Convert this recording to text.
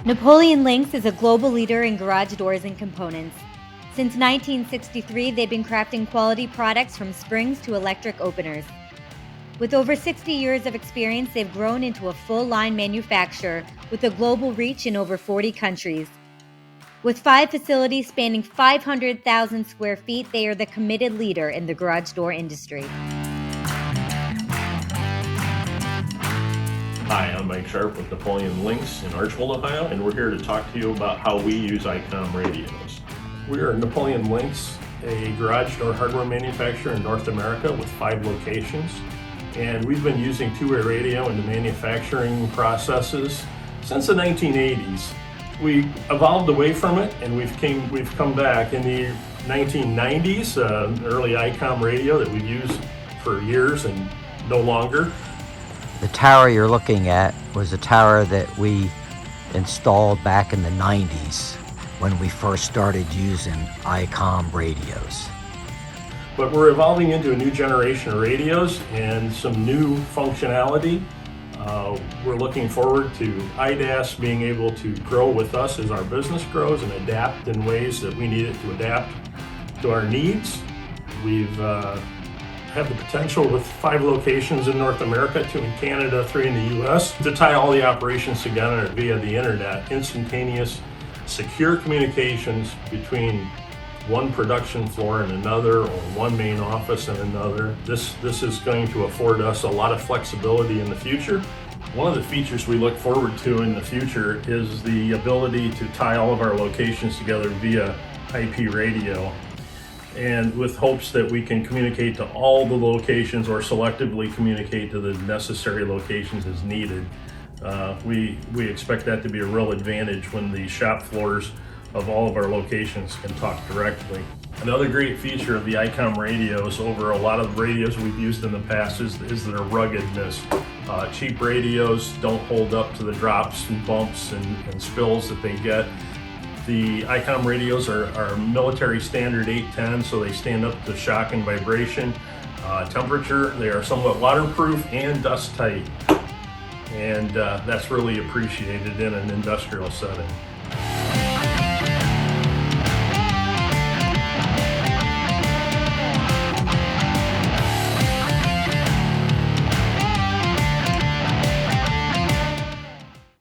Napoleon Lynx is a global leader in garage doors and components. Since 1963, they've been crafting quality products from springs to electric openers. With over 60 years of experience, they've grown into a full-line manufacturer with a global reach in over 40 countries. With 5 facilities spanning 500,000 square feet, they are the committed leader in the garage door industry. Hi, I'm Mike Sharp with Napoleon Lynx in Archbold, Ohio, and we're here to talk to you about how we use Icom radios. We are Napoleon Lynx, a garage door hardware manufacturer in North America with 5 locations. And we've been using two-way radio in the manufacturing processes since the 1980s. We evolved away from it and we've come back. In the 1990s, an early Icom radio that we've used for years and no longer. The tower you're looking at was a tower that we installed back in the 90s when we first started using Icom radios. But we're evolving into a new generation of radios and some new functionality. We're looking forward to IDAS being able to grow with us as our business grows and adapt in ways that we need it to adapt to our needs. We've have the potential with 5 locations in North America, 2 in Canada, 3 in the US, to tie all the operations together via the internet. Instantaneous, secure communications between one production floor and another, or one main office and another. This is going to afford us a lot of flexibility in the future. One of the features we look forward to in the future is the ability to tie all of our locations together via IP radio, and with hopes that we can communicate to all the locations or selectively communicate to the necessary locations as needed. We expect that to be a real advantage when the shop floors of all of our locations can talk directly. Another great feature of the Icom radios over a lot of radios we've used in the past is their ruggedness. Cheap radios don't hold up to the drops and bumps and spills that they get. The Icom radios are military standard 810, so they stand up to shock and vibration. Temperature, they are somewhat waterproof and dust tight. And that's really appreciated in an industrial setting.